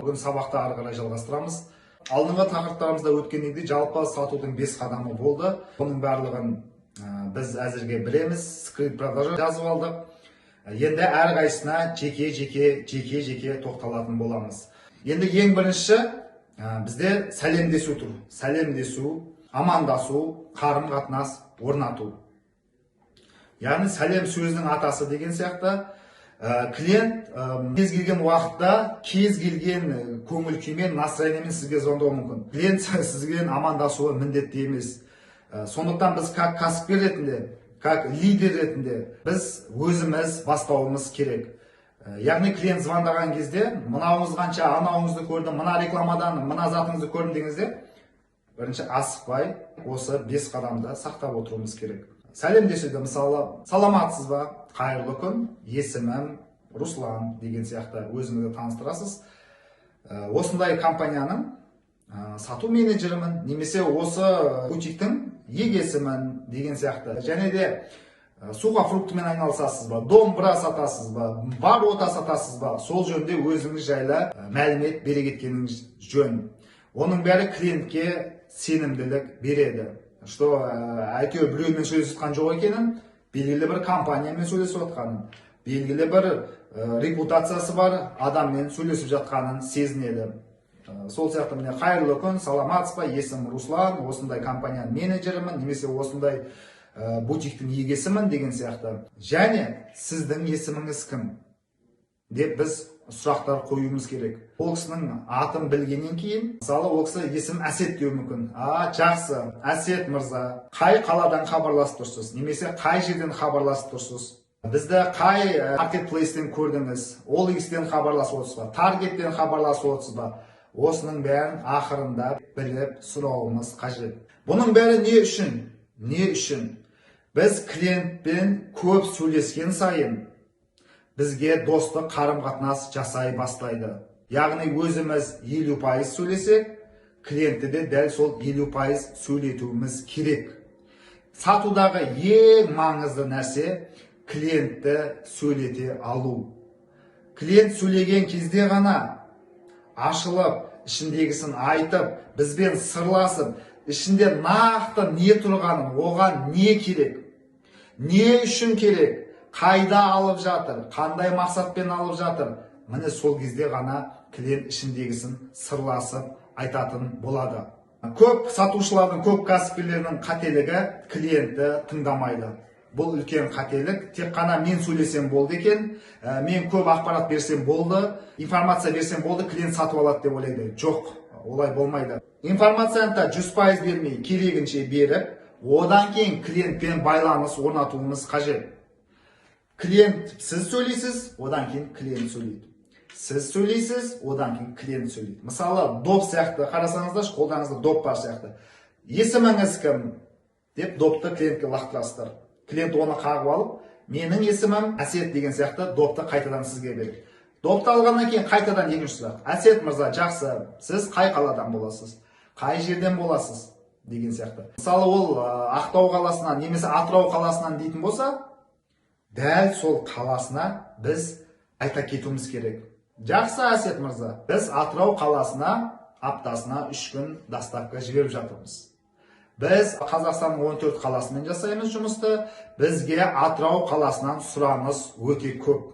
Бүгін сабақты ары қарай жалғастырамыз. Алдыңғы тақырыптарымызда өткенде жалпы сатудың 5 қадамы болды. Бұның барлығын біз әзірге білеміз, скрипт продажа жазып алдық. Енді әрқайсысына жеке тоқталатын боламыз. Енді ең бірінші бізде сәлемдесу тұр. Сәлемдесу, амандасу, қарым-қатынас орнату. Яғни сәлем сөзінің атасы деген сияқты. Клиент кез келген уақытта, кез келген көңіл күймен, настроениемен сізге звондауы мүмкін. Клиент сізбен амандасуы міндетті емес. Сондықтан біз как кәсіпкер ретінде, как лидер ретінде біз өзіміз бастауымыз керек. Яғни клиент звондаған кезде, мынауыңыз қанша, анауыңызды көрдім, мына рекламадан, мына затыңызды көрдім дегенде, бірінші асықпай, осы 5 қадамды сақтап отыруымыз керек. Сәлемдесуде мысалы, саламатсыз ба, қайырлы күн, есімім Руслан деген сияқты өзіңізді таныстырасыз. Осындай компанияның сату менеджерімін, немесе осы бутиктің егесімін деген сияқты. Және де суға фруктымен айналысасыз ба, домбыра сатасыз ба, бар ота сатасыз ба, сол жөнде өзіңіз жайлы мәлімет бере кеткеніңіз жөн. Оның бәрі клиентке сенімділік береді. Что әйтеуір біреумен сөйлесіп жатқан жоқ екенін, белгілі бір компаниямен сөйлесіп жатқанын, белгілі бір репутациясы бар адаммен сөйлесіп жатқанын сезінеді. Сол сияқты міне қайырлы күн, саламатсыз ба, есімім Руслан, осындай компанияның менеджерімін, немесе осындай бутиктің егесімін деген сияқты. Және сіздің есіміңіз кім деп біз сұрақтар қоюымыз керек. Ол кісінің атын білгеннен кейін, мысалы ол кісі есім Әсет деуі мүмкін. Жақсы, Әсет мырза, қай қаладан хабарласып тұрсыз, немесе қай жерден хабарласып тұрсыз? Бізді қай маркетплейстен көрдіңіз, OLX-тен хабарласып отырсыз ба, Таргеттен хабарласып отырсыз ба? Осының бәрін ақырында біліп сұрауымыз қажет. Бұның бәрі не үшін? Не үшін? Біз клиентпен көп сөйлескен сайын бізге достық қарым-қатынас жасай бастайды. Яғни өзіміз 50% сөйлесек, клиентті де дәл сол 50% сөйлетуіміз керек. Сатудағы ең маңызды нәрсе клиентті сөйлете алу. Клиент сөйлеген кезде ғана ашылып, ішіндегісін айтып, бізбен сырласып, ішінде нақты не тұрғанын, оған не керек, не үшін керек, қайда алып жатыр, қандай мақсатпен алып жатыр. Міне сол кезде ғана клиент ішіндегісін сырласып айтатын болады. Көп сатушылардың, көп кәсіпкерлердің қателігі клиентті тыңдамайды. Бұл үлкен қателік. Тек қана мен сөйлесем болды екен, мен көп ақпарат берсем болды, информация берсем болды, клиент сатып алады деп ойлайды. Жоқ, олай болмайды. Информацияны да 100% бермей, керегінше беріп, одан кейін клиентпен байланыс орнатуымыз қажет. Клиент сіз сөйлейсіз, одан кейін клиент сөйлейді. Сіз сөйлейсіз, одан кейін клиент сөйлейді. Мысалы, доп сияқты қарасаңыздар, қолданыңызда доп бар сияқты. Есіміңіз кім деп допты клиентке лақтырасыздар. Клиент оны қағып алып, менің есімім Әсет деген сияқты допты қайтадан сізге береді. Допты алғаннан кейін қайтадан екінші сұрақ. Әсет мырза, жақсы, сіз қай қаладан боласыз? Қай жерден боласыз? Деген сияқты. Мысалы, ол Ақтау қаласынан, немесе Атырау қаласынан дейтін болса, дәл сол қаласына біз айта кетуіміз керек. Жақсы Әсет мырза, біз Атырау қаласына аптасына 3 күн доставка жіберіп жатырмыз. Біз Қазақстанның 14 қаласымен жасаймыз жұмысты, бізге Атырау қаласынан сұраныс өте көп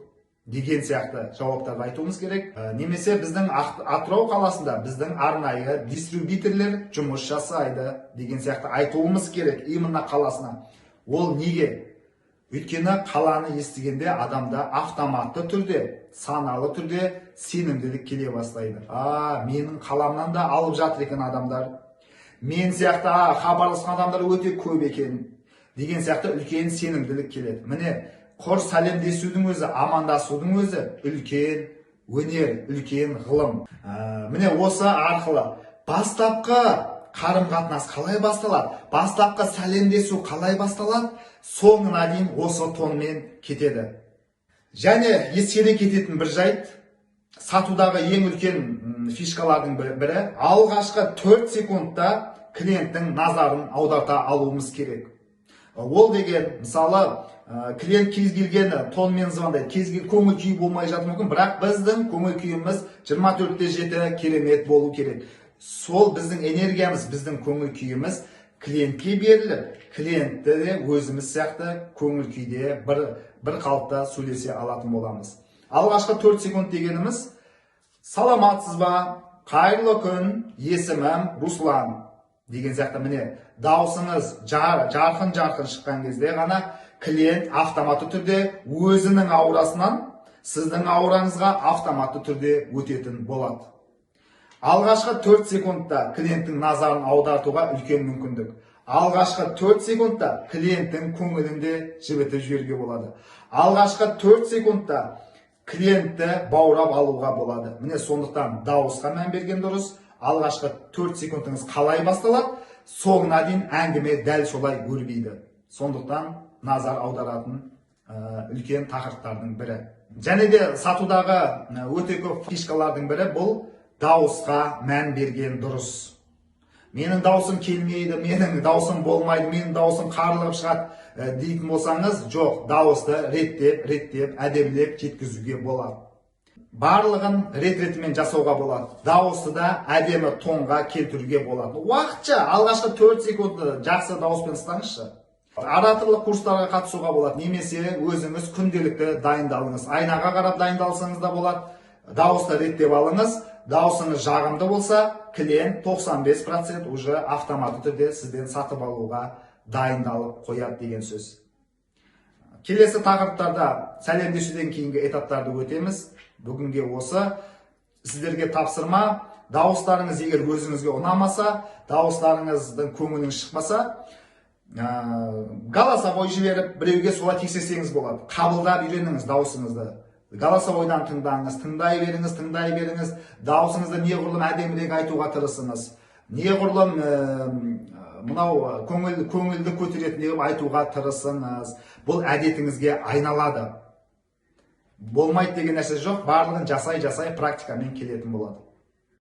деген сияқты жауаптарды айтуымыз керек. Немесе біздің Атырау қаласында біздің арнайы дистрибьюторлер жұмыс жасайды деген сияқты айтуымыз керек именно қаласына. Ол неге? Өйткені қаланы естігенде адамда автоматты түрде, саналы түрде сенімділік келе бастайды. Менің қаламнан да алып жатыр екен адамдар. Мен сияқты хабарласқан адамдар өте көп екен деген сияқты үлкен сенімділік келеді. Міне, құр сәлемдесудің өзі, амандасудың өзі үлкен өнер, үлкен ғылым. Міне осы арқылы бастапқы қарым-қатынас қалай басталады, бастапқы сәлемдесу қалай басталады, соңына дейін осы тонмен кетеді. Және ескере кететін бір жайт, сатудағы ең үлкен фишкалардың бірі, алғашқы 4 секундта клиенттің назарын аударта алуымыз керек. Ол деген, мысалы, клиент кез келген тонмен звондайды, кез келген көңіл күйі болмай жатуы мүмкін, бірақ біздің көңіл күйіміз 24/7 керемет болу керек. Сол біздің энергиямыз, біздің көңіл күйіміз клиентке беріліп, клиентті де өзіміз сияқты көңіл күйде бір қалыпта сөйлесе алатын боламыз. Алғашқы 4 секунд дегеніміз: саламатсыз ба, қайырлы күн, есімім Руслан деген сияқты. Міне, даусыңыз жарқын шыққан кезде ғана клиент автоматты түрде өзінің аурасынан сіздің аураңызға автоматты түрде өтетін болады. Алғашқы 4 секундта клиенттің назарын аудартуға үлкен мүмкіндік. Алғашқы 4 секундта клиенттің көңілінде жібітіп жіберуге болады. Алғашқы 4 секундта клиентті баурап алуға болады. Міне, сондықтан дауысқа мән берген дұрыс. Алғашқы 4 секундыңыз қалай басталады, соңына дейін әңгіме дәл солай өрбиді. Сондықтан назар аударатын үлкен тақырыптардың бірі. Және де сатудағы өте көп фишкалардың бірі бұл дауысқа мән берген дұрыс. Менің даусым келмейді, менің даусым болмайды, менің даусым қарлығып шығады дейтін болсаңыз, жоқ, дауысты реттеп, әдемілеп жеткізуге болады. Барлығын рет-ретімен жасауға болады. Дауысты да әдемі тонға келтіруге болады. Уақытша алғашқы 4 секундты жақсы дауыспен ұстаңызшы. Ораторлық курстарға қатысуға болады, немесе өзіңіз күнделікті дайындалыңыз. Айнаға қарап дайындалсаңыз да болады. Дауысты реттеп алыңыз. Даусыңыз жағымды болса, клиент 95% уже автоматты түрде сізден сатып алуға дайындалып қояды деген сөз. Келесі тақырыптарда сәлемдесуден кейінгі этаптарды өтеміз. Бүгінге осы. Сіздерге тапсырма: дауыстарыңыз егер өзіңізге ұнамаса, дауыстарыңыздың көңіліңіз шықпаса, голосовой жіберіп, біреуге солай тексерсеңіз болады. Қабылдап үйреніңіз дауысыңызды. Голосовойдан тыңдаңыз, тыңдай беріңіз. Дауысыңызды неғұрлым әдемірек айтуға тырысыңыз. Неғұрлым мынау көңілді көтеретін етіп айтуға тырысыңыз. Бұл әдетіңізге айналады. Болмайды деген нәрсе жоқ, барлығын жасай практикамен келетін болады.